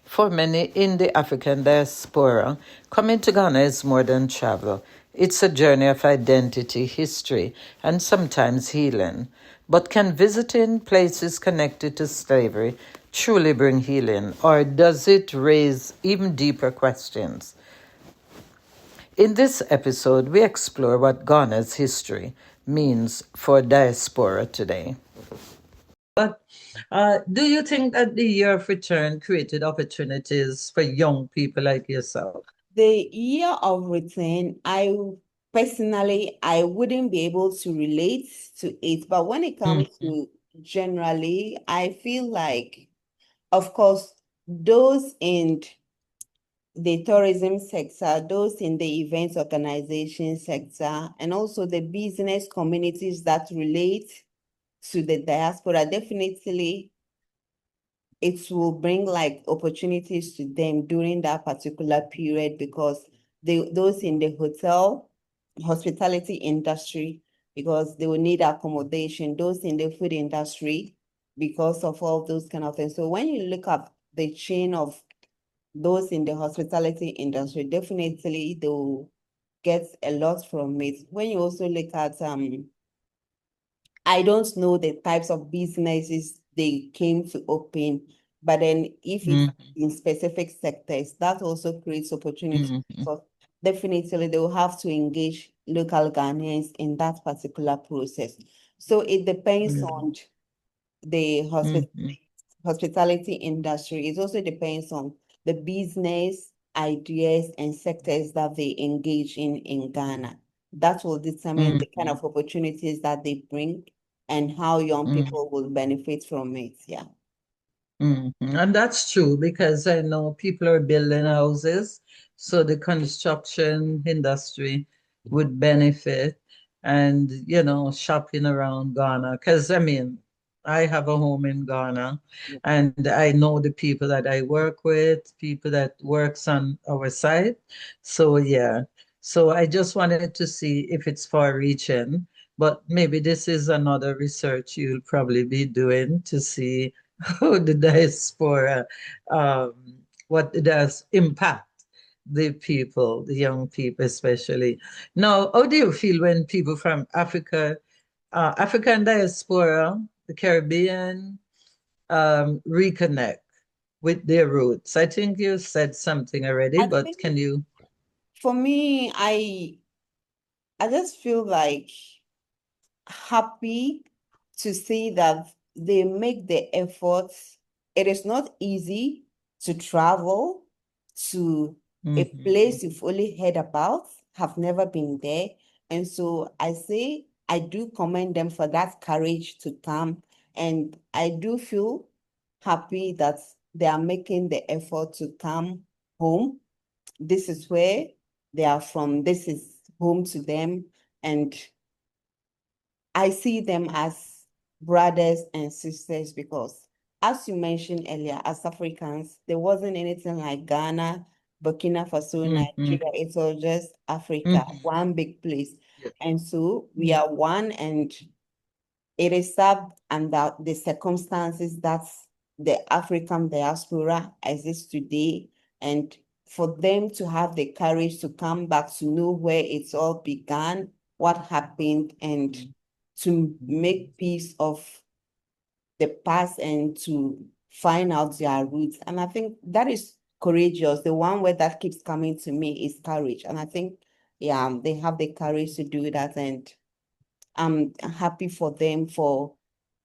For many in the African diaspora, coming to Ghana is more than travel. It's a journey of identity, history, and sometimes healing. But can visiting places connected to slavery truly bring healing, or does it raise even deeper questions? In this episode, we explore what Ghana's history means for diaspora today. But do you think that the year of return created opportunities for young people like yourself? The year of return, I wouldn't be able to relate to it. But when it comes Mm-hmm. to generally, I feel like, of course, those in the tourism sector, those in the events organization sector, and also the business communities that relate to the diaspora, definitely it will bring like opportunities to them during that particular period because those in the hospitality industry, because they will need accommodation, those in the food industry, because of all those kind of things. So when you look at the chain of those in the hospitality industry, definitely they will get a lot from it. When you also look at I don't know the types of businesses they came to open, but then if it's in specific sectors, that also creates opportunity Mm-hmm. because definitely they will have to engage local Ghanaians in that particular process. So it depends on the Mm-hmm. hospitality industry. It also depends on the business ideas and sectors that they engage in Ghana. That will determine the kind Mm-hmm. of opportunities that they bring and how young Mm-hmm. people will benefit from it. Yeah. And that's true because I know people are building houses, so the construction industry would benefit and, shopping around Ghana. Because, I mean, I have a home in Ghana and I know the people that I work with, people that works on our site. So, yeah. So I just wanted to see if it's far reaching, but maybe this is another research you'll probably be doing to see the diaspora, um, what it does impact the people, the young people especially. Now, how do you feel when people from Africa, African diaspora, the Caribbean, reconnect with their roots? I think you said something already, I but think can you? for me, I just feel like happy to see that they make the effort. It is not easy to travel to a Mhm. place you've only heard about, have never been there. And so I say I do commend them for that courage to come. And I do feel happy that they are making the effort to come home. This is where they are from. This is home to them. And I see them as brothers and sisters because, as you mentioned earlier, as Africans, there wasn't anything like Ghana, Burkina Faso, Mhm. Nigeria. It was just Africa, Mhm. one big place. Yeah. And so we are one, and it is sad under the circumstances that the African diaspora exists today. And for them to have the courage to come back to know where it's all began, what happened, and to make peace of the past and to find out their roots. And I think that is courageous. The one word that keeps coming to me is courage. And I think, yeah, they have the courage to do that. And I'm happy for them for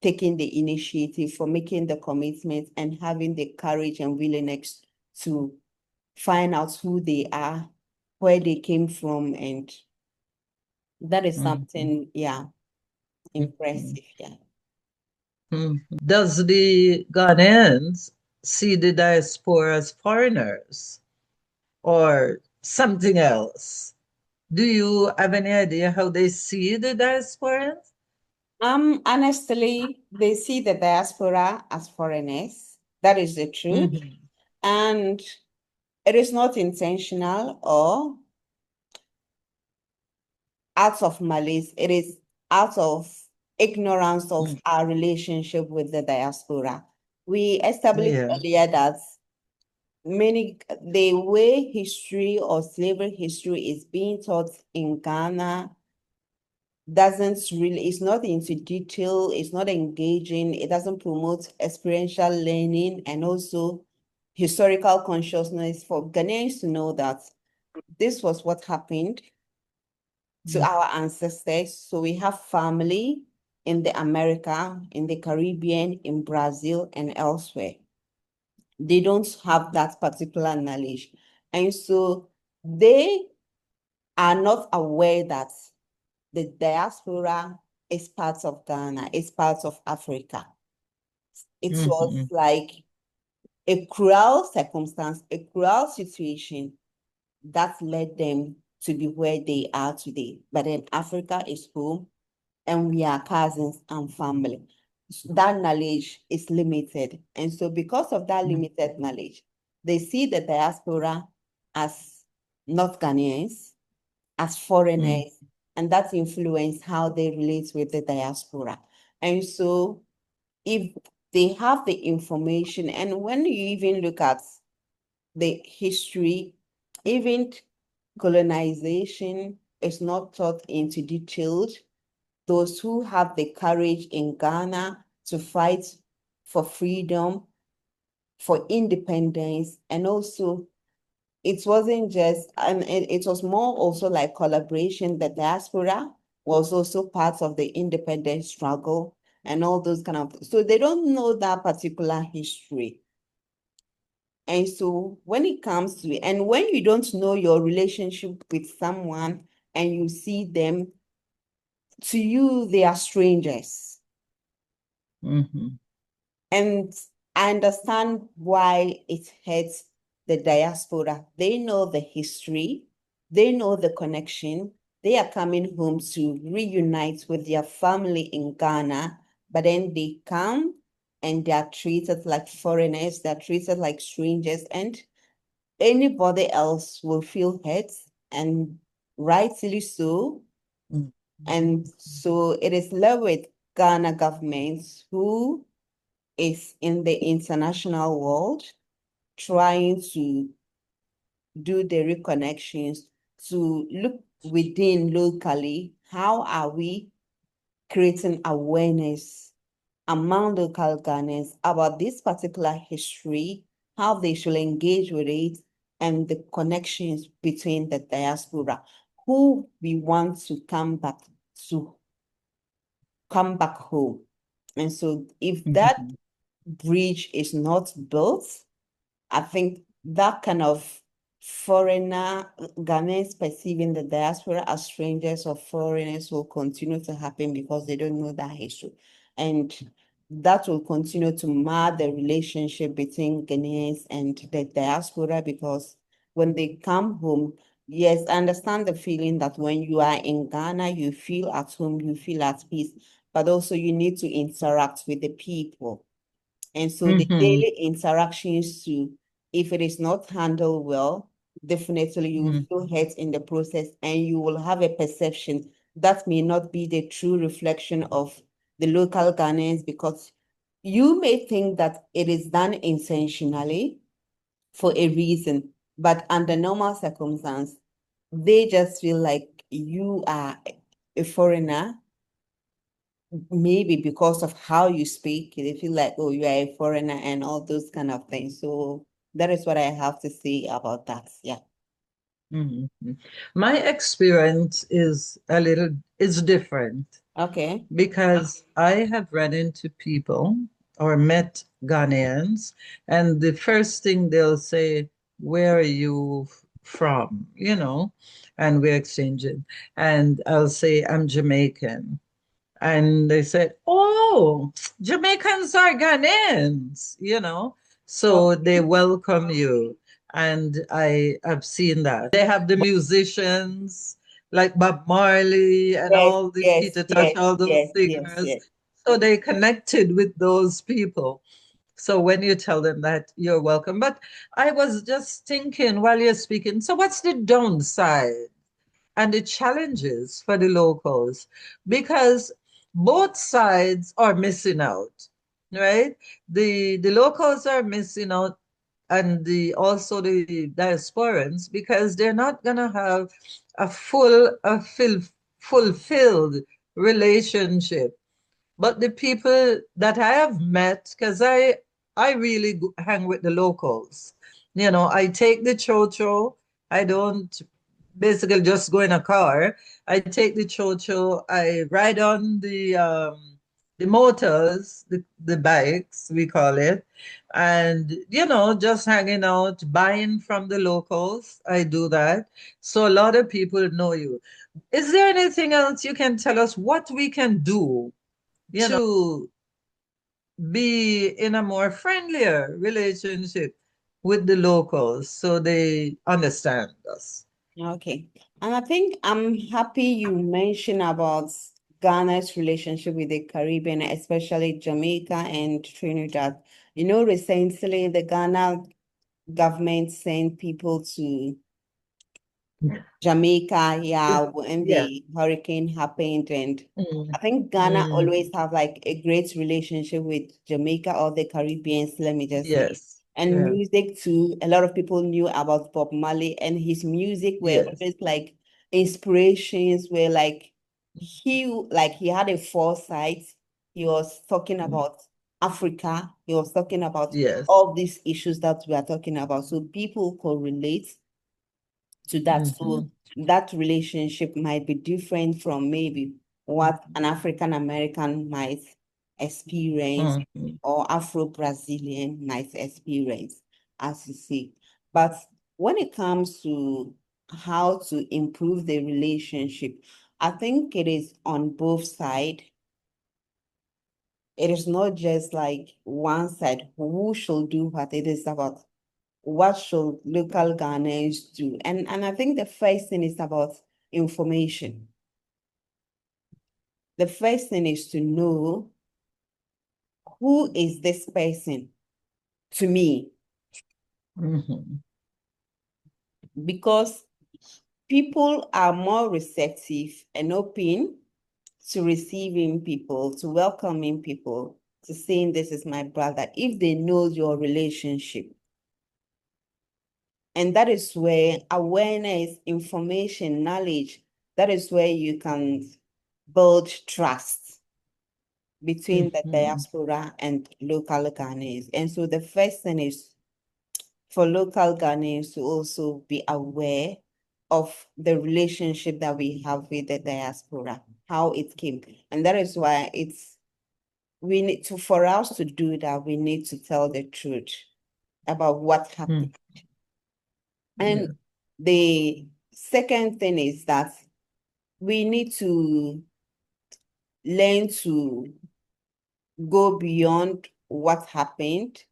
taking the initiative, for making the commitment and having the courage and willingness to find out who they are, where they came from, and that is Mhm. something, yeah, Mhm. impressive. Yeah. Does the Ghanaians see the diaspora as foreigners or something else? Do you have any idea how they see the diasporans? Honestly, they see the diaspora as foreigners. That is the truth. Mm-hmm. And it is not intentional or out of malice. It is out of ignorance of Mm. our relationship with the diaspora. We established Yeah. earlier that many the way history or slavery history is being taught in Ghana doesn't really, it's not into detail, it's not engaging, it doesn't promote experiential learning and also historical consciousness for Ghanaians to know that this was what happened to Mm, our ancestors. So we have family in the America, in the Caribbean, in Brazil, and elsewhere. They don't have that particular knowledge. And so they are not aware that the diaspora is part of Ghana, is part of Africa. It was mhm, like a cruel circumstance, a cruel situation that led them to be where they are today. But then Africa is home and we are cousins and family. That knowledge is limited. And so because of that mm, limited knowledge, they see the diaspora as not Ghanaians, as mm, foreigners, and that influence how they relate with the diaspora. And so if they have the information, and when you even look at the history, even colonization is not taught into details. Those who have the courage in Ghana to fight for freedom, for independence, and also it wasn't just, and it was more also like collaboration. The diaspora was also part of the independence struggle and all those kind of, so they don't know that particular history. And so when it comes to it, and when you don't know your relationship with someone and you see them, to you, they are strangers. mhm, And I understand why it hurts the diaspora. They know the history, they know the connection. They are coming home to reunite with their family in Ghana, but then they come and they are treated like foreigners, they're treated like strangers, and anybody else will feel hurt, and rightly so. mm, And so it is left with Ghana government who is in the international world trying to do the reconnections to look within locally. How are we creating awareness among local Ghanaians about this particular history, how they should engage with it, and the connections between the diaspora, who we want to come back home. And so if that mhm, bridge is not built, I think that kind of foreigner Ghanaians perceiving the diaspora as strangers or foreigners will continue to happen because they don't know that history. And that will continue to mar the relationship between Ghanaians and the diaspora because when they come home, yes, I understand the feeling that when you are in Ghana, you feel at home, you feel at peace, but also you need to interact with the people. And so the mhm, daily interactions too, if it is not handled well, definitely you will mm, feel hurt in the process and you will have a perception that may not be the true reflection of the local Ghanaians because you may think that it is done intentionally for a reason, but under normal circumstance, they just feel like you are a foreigner maybe because of how you speak, they feel like, oh, you are a foreigner and all those kind of things. So that is what I have to say about that. Yeah. mhm. My experience is different Okay. because I have run into people or met Ghanaians, and the first thing they'll say, "Where are you from?" And we're exchanging. And I'll say, "I'm Jamaican." And they said, "Oh, Jamaicans are Ghanaians. So they Okay. welcome you. And I have seen that. They have the musicians like Bob Marley and Yes, all the yes, Peter Tosh, yes, all those yes, yes, singers. yes. So they connected with those people. So when you tell them that, you're welcome. But I was just thinking while you're speaking, so what's the downside and the challenges for the locals? Because both sides are missing out, right? The locals are missing out and the also the diasporans, because they're not gonna have a fulfilled relationship. But the people that I have met, because I really hang with the locals. You know, I take the chocho. I don't basically just go in a car. I take the chocho. I ride on the motors, the bikes we call it, and you know, just hanging out, buying from the locals. I do that, so a lot of people know you. Is there anything else you can tell us what we can do to be in a more friendlier relationship with the locals so they understand us? Okay. And I think I'm happy you mentioned about Ghana's relationship with the Caribbean, especially Jamaica and Trinidad. You know, recently the Ghana government sent people to Jamaica, yeah, when Yeah. the hurricane happened. And I Mm, think Ghana mm, always have like a great relationship with Jamaica or the Caribbeans, let me just say. yes. And Yeah. music too. A lot of people knew about Bob Marley, and his music were Yes. always like inspirations were he had a foresight. He was talking Mm, about Africa. He was talking about yes. all these issues that we are talking about. So people could relate to that. Mm-hmm. So that relationship might be different from maybe what an African American might experience Mm-hmm. or Afro-Brazilian might experience, as you see. But when it comes to how to improve the relationship, I think it is on both sides. It is not just like one side who should do what. It is about what should local Ghanaians do? And I think the first thing is about information. The first thing is to know who is this person to me, Mm-hmm. because people are more receptive and open to receiving people, to welcoming people, to saying this is my brother, if they know your relationship. And that is where awareness, information, knowledge, that is where you can build trust between the Mm-hmm. diaspora and local Ghanaians. And so the first thing is for local Ghanaians to also be aware of the relationship that we have with the diaspora, how it came. And that is why we need to, for us to do that, we need to tell the truth about what happened. Mm, And yeah. the second thing is that we need to learn to go beyond what happened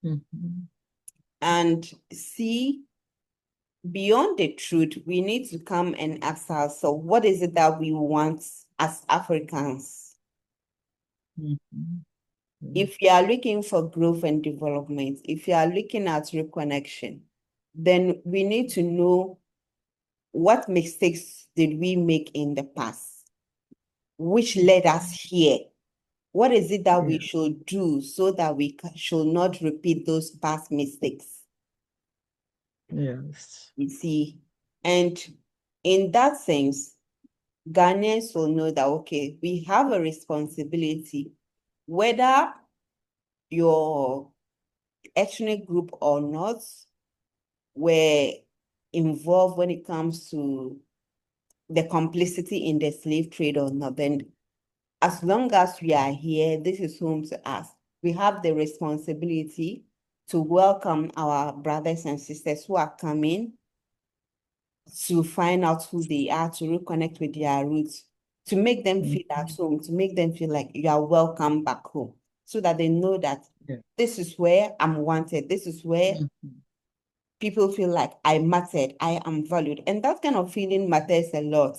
Mm-hmm. and see beyond the truth. We need to come and ask ourselves, what is it that we want as Africans? Mm-hmm. If you are looking for growth and development, if you are looking at reconnection, then we need to know what mistakes did we make in the past, which led us here. What is it that we Yeah. should do so that we should not repeat those past mistakes? Yes. You see, and in that sense, Ghanaians will know that, okay, we have a responsibility, whether your ethnic group or not were involved when it comes to the complicity in the slave trade or not. Then as long as we are here, this is home to us. We have the responsibility to welcome our brothers and sisters who are coming to find out who they are, to reconnect with their roots, to make them feel at Mm-hmm. home, to make them feel like you are welcome back home, so that they know that Yeah. this is where I'm wanted. This is where Mm-hmm. people feel like I mattered, I am valued. And that kind of feeling matters a lot,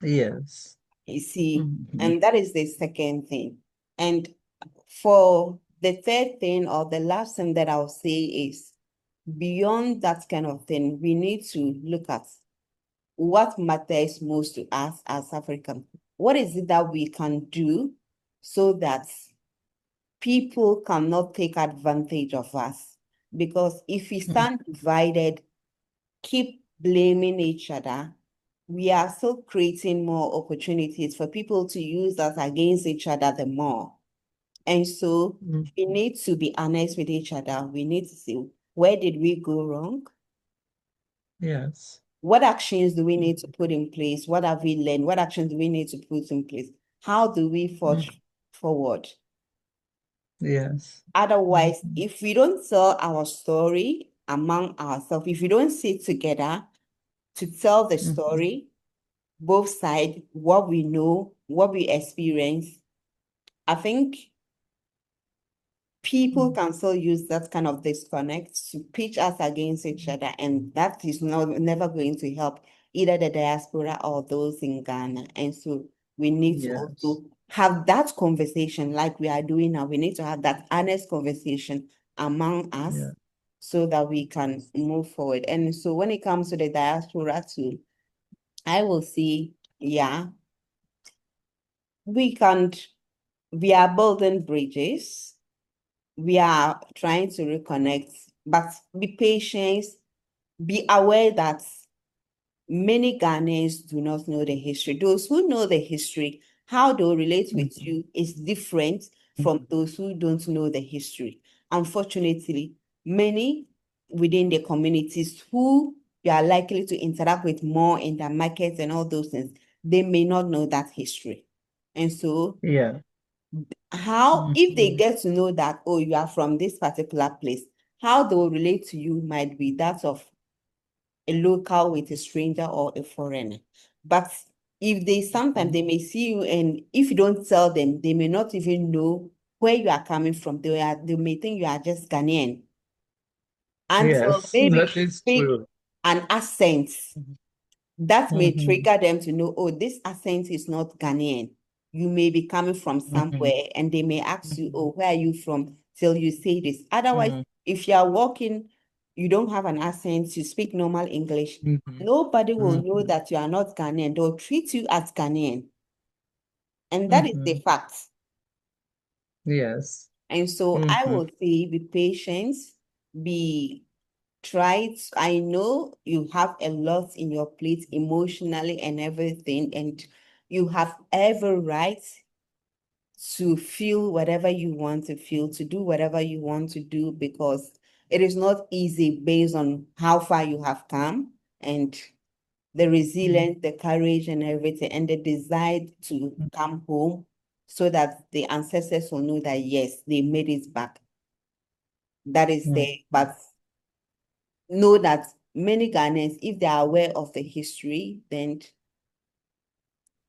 Yes. you see. Mm-hmm. And that is the second thing. And for the third thing or the last thing that I'll say is beyond that kind of thing, we need to look at what matters most to us as Africans. What is it that we can do so that people cannot take advantage of us. Because if we stand divided, keep blaming each other, we are still creating more opportunities for people to use us against each other the more. And so Mm. we need to be honest with each other. We need to see, where did we go wrong? Yes. What actions do we need to put in place? What have we learned? What actions do we need to put in place? How do we forge forward? Yes. Otherwise, Mhm. if we don't tell our story among ourselves, if we don't sit together to tell the Mhm. story, both sides, what we know, what we experience, I think people Mhm. can still use that kind of disconnect to pitch us against each other, and that is never going to help either the diaspora or those in Ghana. And so we need to Yes. also have that conversation like we are doing now. We need to have that honest conversation among us Yeah. so that we can move forward. And so when it comes to the diaspora too, I will see, yeah, we can't, we are building bridges. We are trying to reconnect, but be patient, be aware that many Ghanaians do not know the history. Those who know the history, how they relate with Mhm. you is different from those who don't know the history. Unfortunately, many within the communities who you are likely to interact with more in the markets and all those things, they may not know that history. And so Yeah. how, if they Mhm. get to know that, oh, you are from this particular place, how they will relate to you might be that of a local with a stranger or a foreigner. But if they sometimes they may see you, and if you don't tell them, they may not even know where you are coming from. They may think you are just Ghanaian until Yes, maybe that you is speak true. an accent that may Mhm. trigger them to know, oh, this accent is not Ghanaian. You may be coming from Mhm. somewhere, and they may ask you, Mhm. oh, where are you from? Till you say this. Otherwise, Mhm. if you are walking, you don't have an accent, you speak normal English, Mhm. nobody will know Mhm. that you are not Ghanaian. They'll treat you as Ghanaian. And that is the Mhm. fact. Yes. And so I Mhm. will say be patient, be try to, I know you have a lot in your plate emotionally and everything, and you have every right to feel whatever you want to feel, to do whatever you want to do, because it is not easy based on how far you have come and the resilience, the courage, and everything, and the desire to come home so that the ancestors will know that yes, they made it back. That is there. Mhm. But know that many Ghanaians, if they are aware of the history, then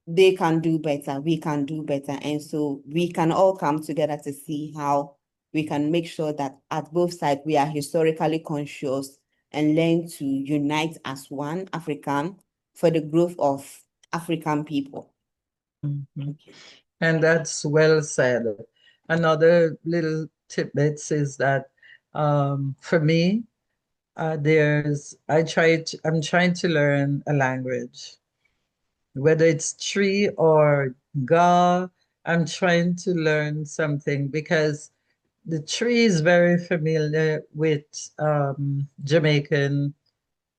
they can do better. We can do better. And so we can all come together to see how we can make sure that at both sides we are historically conscious and learn to unite as one African for the growth of African people. Mhm. Okay. And that's well said. Another little tidbits is that for me, I'm trying to learn a language, whether it's tree or ga. I'm trying to learn something because the tree is very familiar with Jamaican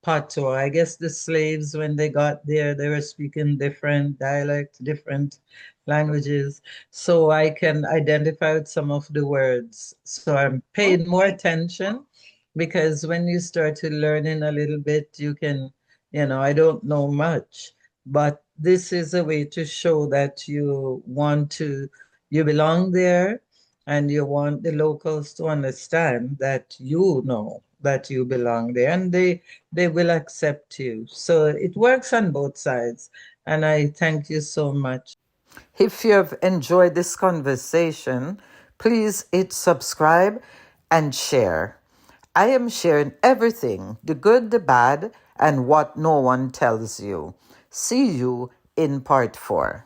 patois. I guess the slaves, when they got there, they were speaking different dialects, different languages. So I can identify with some of the words. So I'm paying more Okay. attention because when you start to learning a little bit, you can, I don't know much, but this is a way to show that you belong there and you want the locals to understand that you know that you belong there and they will accept you. So it works on both sides. And I thank you so much. If you have enjoyed this conversation, please hit subscribe and share. I am sharing everything, the good, the bad, and what no one tells you. See you in part 4.